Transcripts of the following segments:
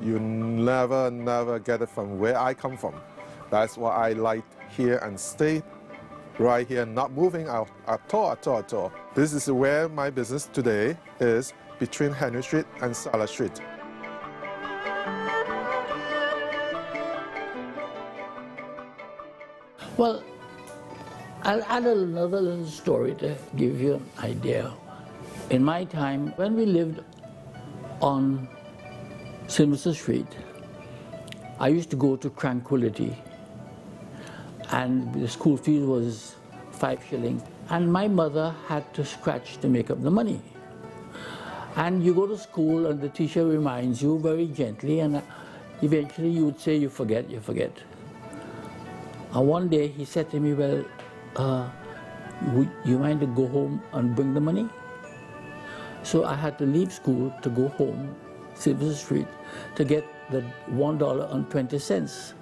You never get it from where I come from. That's why I like here and stay right here, not moving out at all. This is where my business today is, between Henry Street and Sala Street. Well, I'll add another little story to give you an idea. In my time, when we lived on Sylvester Street, I used to go to Tranquility, and the school fees was 5 shillings, and my mother had to scratch to make up the money. And you go to school and the teacher reminds you very gently, and eventually you would say you forget. And one day he said to me, well, would you mind to go home and bring the money? So I had to leave school to go home, Sylvester Street, to get the $1.20.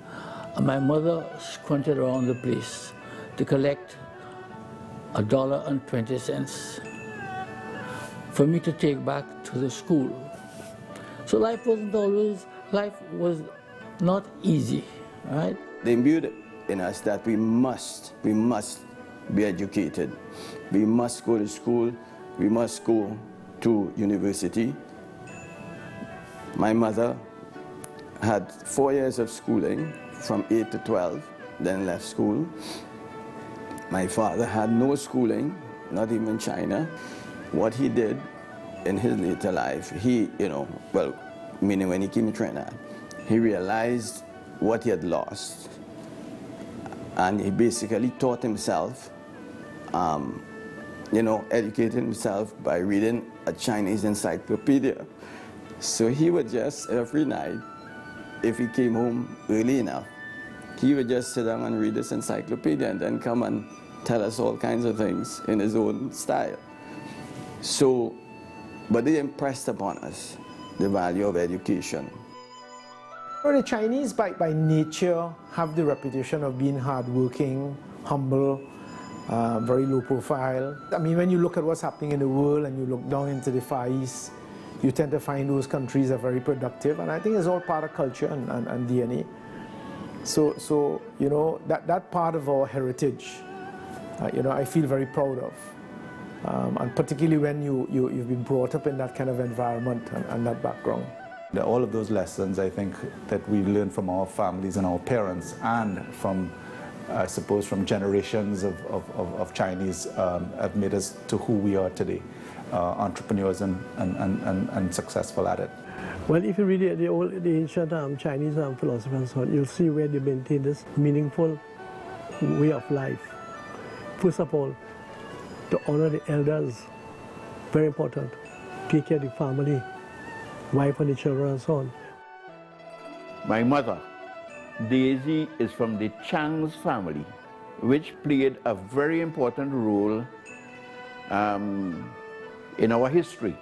And my mother squinted around the place to collect $1.20 for me to take back to the school. So life was not easy, right? They imbued in us that we must be educated. We must go to school, we must go to university. My mother had 4 years of schooling, from 8 to 12, then left school. My father had no schooling, not even China. What he did in his later life, meaning when he came to Trinidad, he realized what he had lost. And he basically taught himself, educated himself by reading a Chinese encyclopedia. So he would just, every night, if he came home early enough, he would just sit down and read this encyclopedia and then come and tell us all kinds of things in his own style. So, but they impressed upon us the value of education. Well, the Chinese, by nature, have the reputation of being hardworking, humble, very low profile. I mean, when you look at what's happening in the world and you look down into the Far East, you tend to find those countries are very productive, and I think it's all part of culture and DNA. So that part of our heritage, I feel very proud of. And particularly when you've been brought up in that kind of environment and that background. All of those lessons, I think, that we learned from our families and our parents, and from, I suppose, from generations of Chinese, have made us to who we are today, entrepreneurs and successful at it. Well, if you read the ancient Chinese philosophers, you'll see where they maintain this meaningful way of life. First of all, to honor the elders, very important. Take care of the family, wife and the children and so on. My mother, Daisy, is from the Chang's family, which played a very important role in our history,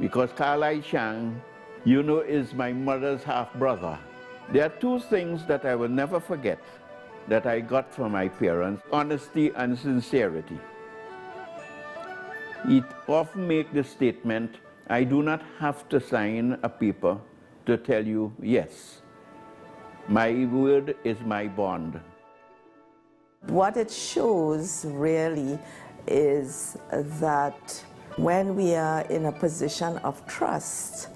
because Carlyle Chang, is my mother's half-brother. There are two things that I will never forget that I got from my parents: honesty and sincerity. He often make the statement, I do not have to sign a paper to tell you yes. My word is my bond. What it shows really is that when we are in a position of trust,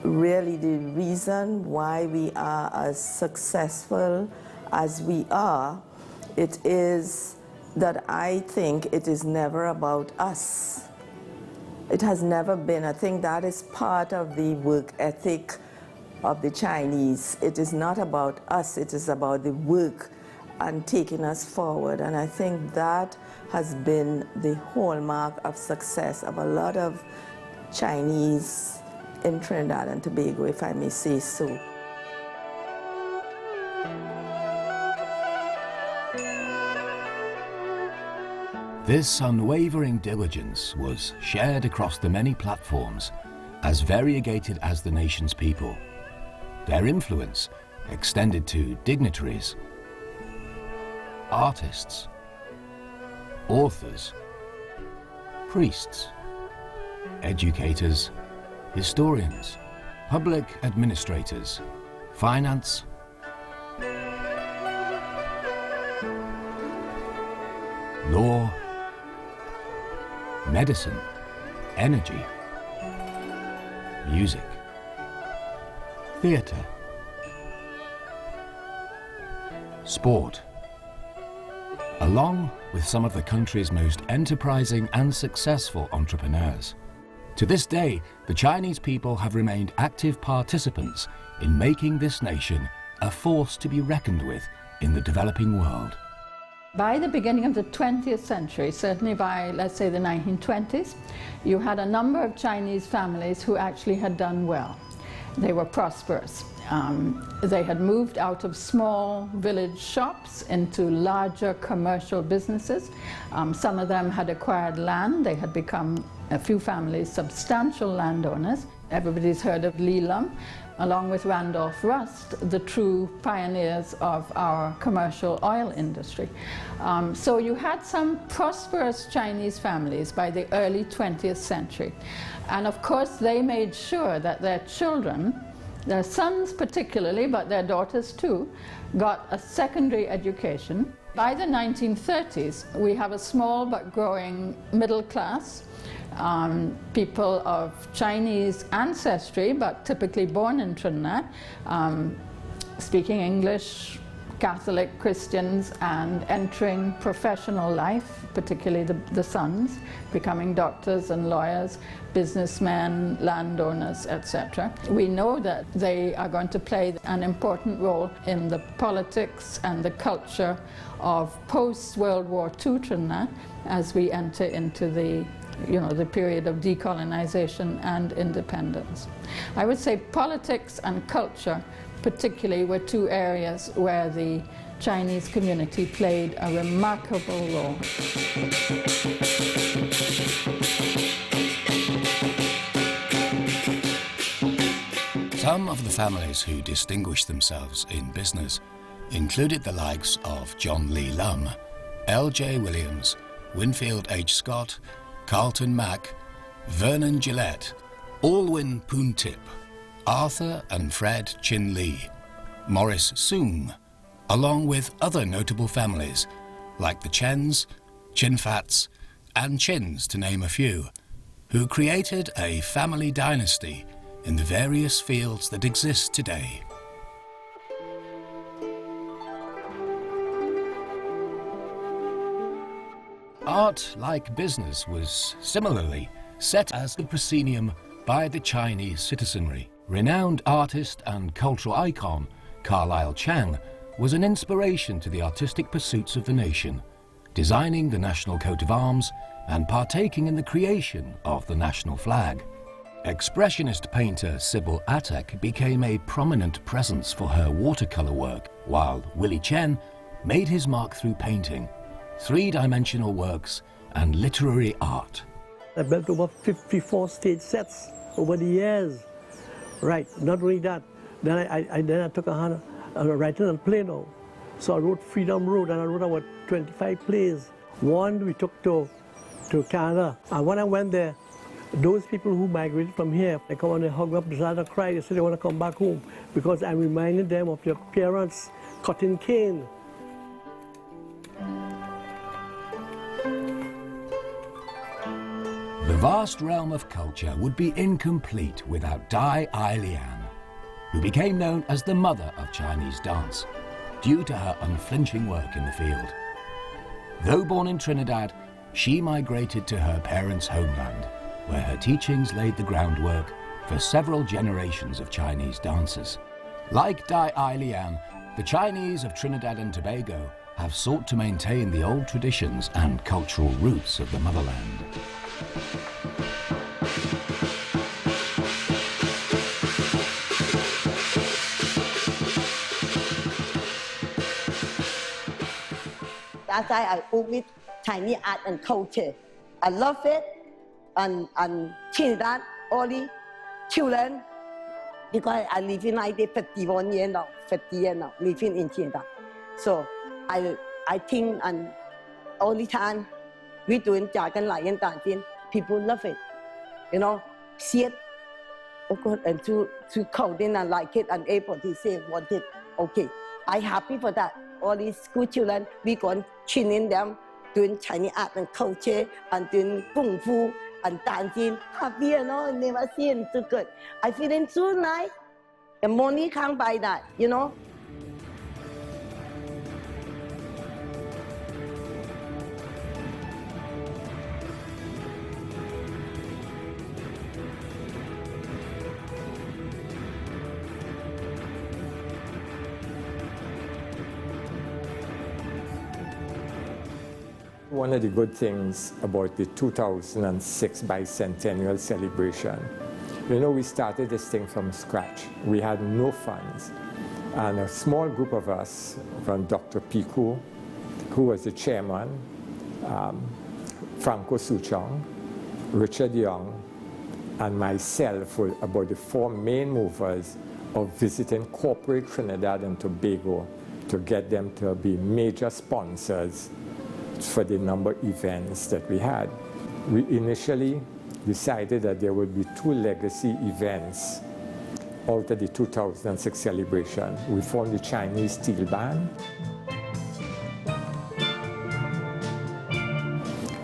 really the reason why we are as successful as we are, it is that I think it is never about us. It has never been. I think that is part of the work ethic of the Chinese. It is not about us, it is about the work and taking us forward. And I think that has been the hallmark of success of a lot of Chinese in Trinidad and Tobago, if I may say so. This unwavering diligence was shared across the many platforms, as variegated as the nation's people. Their influence extended to dignitaries, artists, authors, priests, educators, historians, public administrators, finance, law, medicine, energy, music, theatre, sport, along with some of the country's most enterprising and successful entrepreneurs. To this day, the Chinese people have remained active participants in making this nation a force to be reckoned with in the developing world. By the beginning of the 20th century, certainly by, let's say, the 1920s, you had a number of Chinese families who actually had done well. They were prosperous. They had moved out of small village shops into larger commercial businesses. Some of them had acquired land. They had become, a few families, substantial landowners. Everybody's heard of Li Lum, along with Randolph Rust, the true pioneers of our commercial oil industry. So you had some prosperous Chinese families by the early 20th century. And of course, they made sure that their children, their sons particularly, but their daughters too, got a secondary education. By the 1930s, we have a small but growing middle class, people of Chinese ancestry, but typically born in Trinidad, speaking English, Catholic Christians, and entering professional life, particularly the sons, becoming doctors and lawyers, businessmen, landowners, etc. We know that they are going to play an important role in the politics and the culture of post-World War II Trinidad as we enter into the period of decolonization and independence. I would say politics and culture particularly were two areas where the Chinese community played a remarkable role. Some of the families who distinguished themselves in business included the likes of John Li Lum, L.J. Williams, Winfield H. Scott, Carlton Mack, Vernon Gillette, Alwyn Poon Tip, Arthur and Fred Chin Lee, Morris Soong, along with other notable families like the Chens, Chin Fats, and Chins, to name a few, who created a family dynasty in the various fields that exist today. Art, like business, was similarly set as a proscenium by the Chinese citizenry. Renowned artist and cultural icon Carlyle Chang was an inspiration to the artistic pursuits of the nation, designing the national coat of arms and partaking in the creation of the national flag. Expressionist painter Sybil Attuck became a prominent presence for her watercolor work, while Willie Chen made his mark through painting, three-dimensional works, and literary art. I built over 54 stage sets over the years. Right, not only that, then I took a hand writing and play now. So I wrote Freedom Road, and I wrote about 25 plays. One we took to Canada, and when I went there, those people who migrated from here, they come and they hug up, they start to cry, they say they want to come back home because I'm reminding them of their parents cutting cane. The vast realm of culture would be incomplete without Dai Ai Lian, who became known as the mother of Chinese dance, due to her unflinching work in the field. Though born in Trinidad, she migrated to her parents' homeland, where her teachings laid the groundwork for several generations of Chinese dancers. Like Dai Ai Lian, the Chinese of Trinidad and Tobago have sought to maintain the old traditions and cultural roots of the motherland. That's why I work with Chinese art and culture. I love it, and Trinidad, only children, because I live in 51 years now, 50 years now, living in Trinidad. So I think, and all the time, we doing 假跟来人 dancing, people love it. You know, see it, good, and to coding and like it and able to say want it. Okay, I happy for that. All these school children, we going training them doing Chinese art and culture and doing kung fu and dancing. Happy, you know, never seen so good. I feeling so nice. The money can't buy that, you know. One of the good things about the 2006 bicentennial celebration, you know, we started this thing from scratch. We had no funds. And a small group of us, from Dr. Piku, who was the chairman, Franco Suchong, Richard Young, and myself were about the 4 main movers of visiting corporate Trinidad and Tobago to get them to be major sponsors for the number of events that we had. We initially decided that there would be 2 legacy events out of the 2006 celebration. We formed the Chinese Steel Band,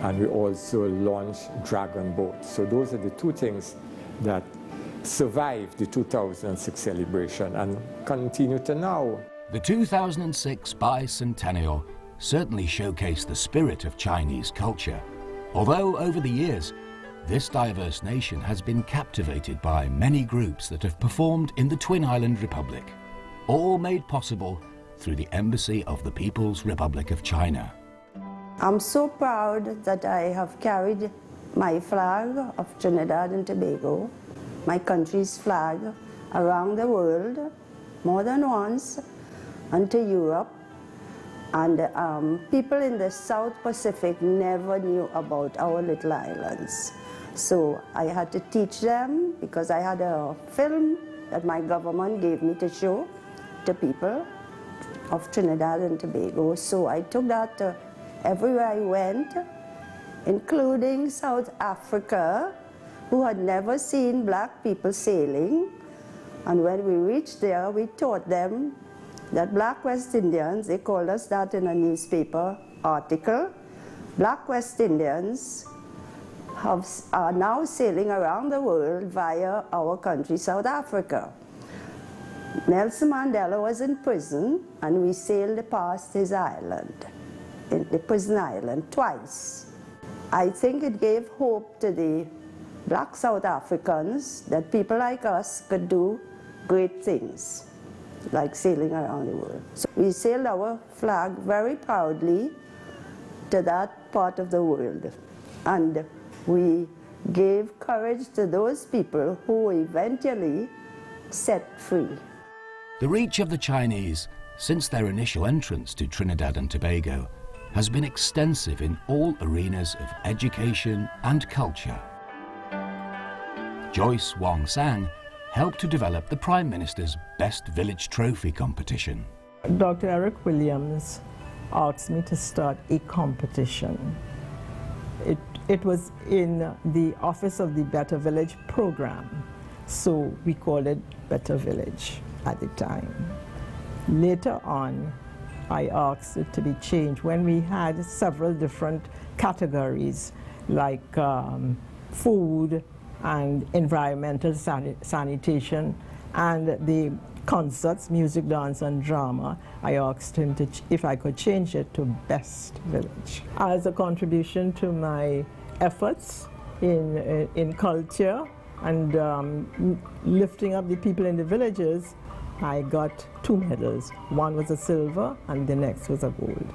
and we also launched Dragon Boat. So those are the 2 things that survived the 2006 celebration and continue to now. The 2006 bicentennial certainly showcased the spirit of Chinese culture, although over the years, this diverse nation has been captivated by many groups that have performed in the Twin Island Republic, all made possible through the Embassy of the People's Republic of China. I'm so proud that I have carried my flag of Trinidad and Tobago, my country's flag, around the world more than once, and to Europe. And people in the South Pacific never knew about our little islands. So I had to teach them, because I had a film that my government gave me to show to people of Trinidad and Tobago. So I took that to everywhere I went, including South Africa, who had never seen black people sailing. And when we reached there, we taught them that black West Indians, they called us that in a newspaper article, black West Indians are now sailing around the world via our country, South Africa. Nelson Mandela was in prison, and we sailed past his island, in the prison island, twice. I think it gave hope to the black South Africans that people like us could do great things, like sailing around the world. So we sailed our flag very proudly to that part of the world. And we gave courage to those people who were eventually set free. The reach of the Chinese since their initial entrance to Trinidad and Tobago has been extensive in all arenas of education and culture. Joyce Wong Sang helped to develop the Prime Minister's Best Village Trophy competition. Dr. Eric Williams asked me to start a competition. It was in the Office of the Better Village program, so we called it Better Village at the time. Later on, I asked it to be changed when we had several different categories like food and environmental sanitation, and the concerts, music, dance, and drama. I asked him if I could change it to Best Village. As a contribution to my efforts in culture and lifting up the people in the villages, I got 2 medals. One was a silver and the next was a gold.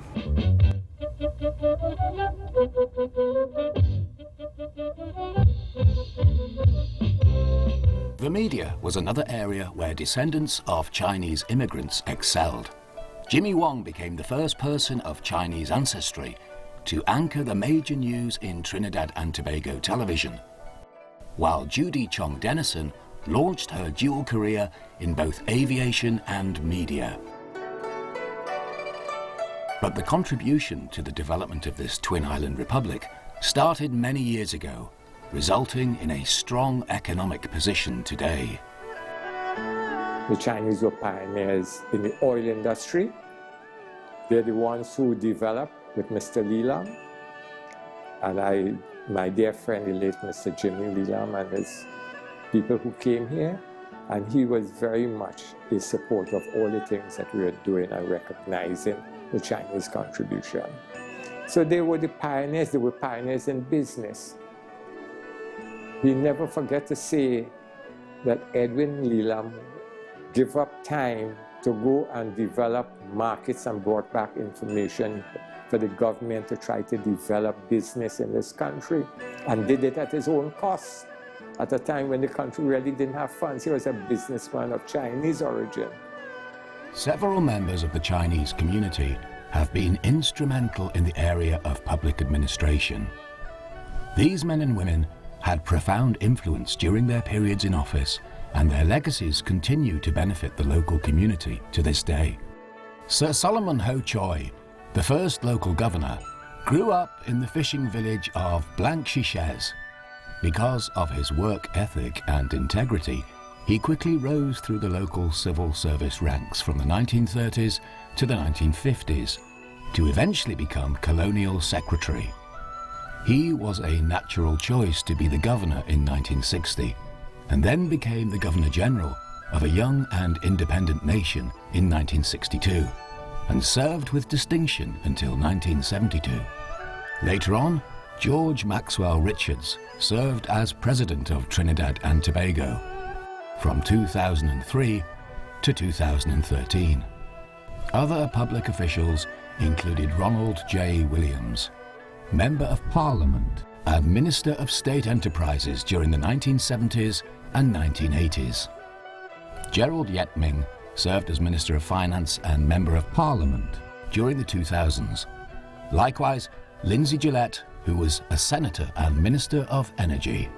The media was another area where descendants of Chinese immigrants excelled. Jimmy Wong became the first person of Chinese ancestry to anchor the major news in Trinidad and Tobago television, while Judy Chong Dennison launched her dual career in both aviation and media. But the contribution to the development of this Twin Island Republic started many years ago, resulting in a strong economic position today. The Chinese were pioneers in the oil industry. They're the ones who developed with Mr. Li Lam. And my dear friend, the late Mr. Jimmy Li Lam, and his people who came here. And he was very much a supporter of all the things that we were doing and recognizing the Chinese contribution. So they were the pioneers. They were pioneers in business. We never forget to say that Edwin Li Lam gave up time to go and develop markets and brought back information for the government to try to develop business in this country, and did it at his own cost at a time when the country really didn't have funds. He was a businessman of Chinese origin. Several members of the Chinese community have been instrumental in the area of public administration. These men and women had profound influence during their periods in office, and their legacies continue to benefit the local community to this day. Sir Solomon Ho Choi, the first local governor, grew up in the fishing village of Blanc-Chiches. Because of his work ethic and integrity, he quickly rose through the local civil service ranks from the 1930s to the 1950s, to eventually become colonial secretary. He was a natural choice to be the governor in 1960, and then became the Governor-General of a young and independent nation in 1962, and served with distinction until 1972. Later on, George Maxwell Richards served as President of Trinidad and Tobago from 2003 to 2013. Other public officials included Ronald J. Williams, Member of Parliament and Minister of State Enterprises during the 1970s and 1980s. Gerald Yetming served as Minister of Finance and Member of Parliament during the 2000s. Likewise, Lindsay Gillette, who was a Senator and Minister of Energy.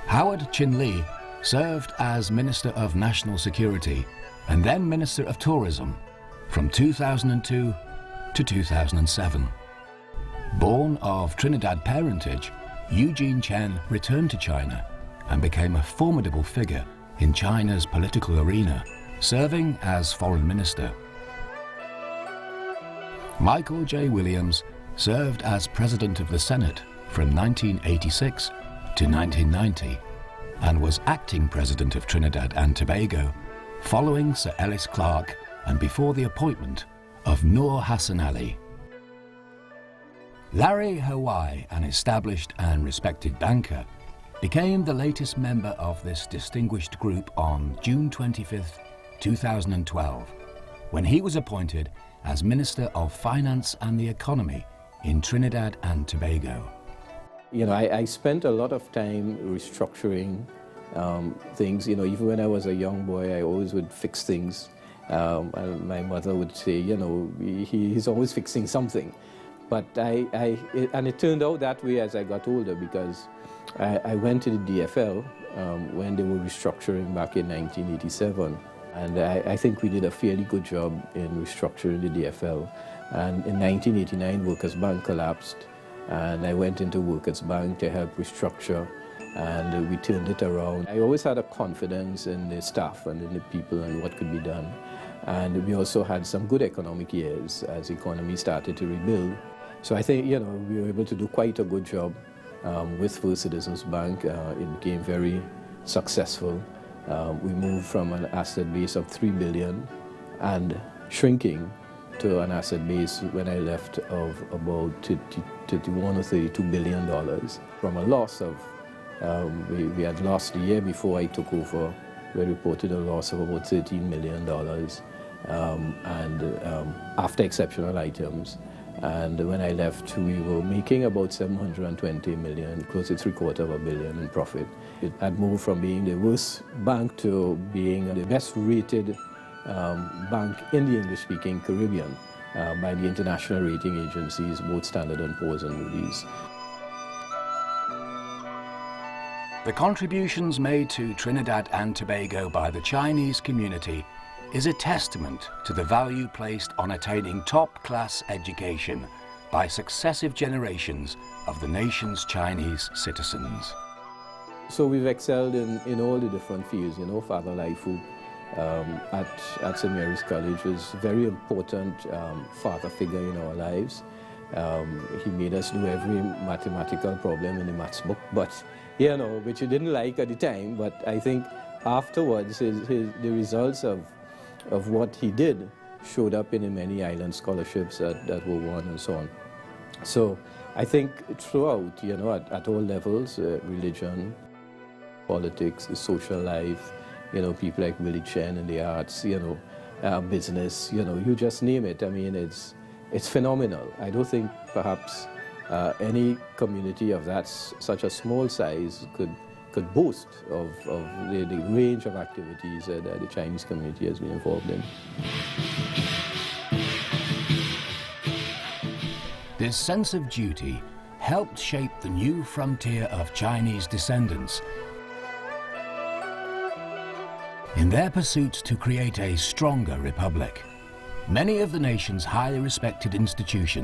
Howard Chin-Lee served as Minister of National Security and then Minister of Tourism from 2002 to 2007. Born of Trinidad parentage, Eugene Chen returned to China and became a formidable figure in China's political arena, serving as Foreign Minister. Michael J. Williams served as President of the Senate from 1986 to 1990 and was acting President of Trinidad and Tobago following Sir Ellis Clarke and before the appointment of Noor Hassan Ali. Larry Hawaii, an established and respected banker, became the latest member of this distinguished group on June 25, 2012, when he was appointed as Minister of Finance and the Economy in Trinidad and Tobago. You know, I spent a lot of time restructuring things. You know, even when I was a young boy, I always would fix things. And my mother would say, you know, he's always fixing something. But and it turned out that way as I got older, because I went to the DFL when they were restructuring back in 1987. And I think we did a fairly good job in restructuring the DFL. And in 1989, Workers' Bank collapsed, and I went into Workers' Bank to help restructure, and we turned it around. I always had a confidence in the staff and in the people and what could be done. And we also had some good economic years as the economy started to rebuild. So I think, you know, we were able to do quite a good job with First Citizens Bank. It became very successful. We moved from an asset base of $3 billion and shrinking to an asset base when I left of about $31 or $32 billion. From a loss of, we had lost the year before I took over, we reported a loss of about $13 million after exceptional items. And when I left, we were making about $720 million, close to $750 million in profit. It had moved from being the worst bank to being the best rated bank in the English-speaking Caribbean by the international rating agencies, both Standard & Poor's and Moody's. The contributions made to Trinidad and Tobago by the Chinese community is a testament to the value placed on attaining top-class education by successive generations of the nation's Chinese citizens. So we've excelled in all the different fields. You know, Father Laifu at St. Mary's College was a very important father figure in our lives. He made us do every mathematical problem in the maths book, but, you know, which he didn't like at the time, but I think afterwards the results of what he did showed up in the many island scholarships that were won and so on. So I think throughout, you know, at all levels, religion, politics, the social life, you know, people like Willie Chen in the arts, you know, business, you know, you just name it. I mean, it's phenomenal. I don't think perhaps any community of such a small size could boast of the range of activities that the Chinese community has been involved in. This sense of duty helped shape the new frontier of Chinese descendants in their pursuit to create a stronger republic. Many of the nation's highly respected institutions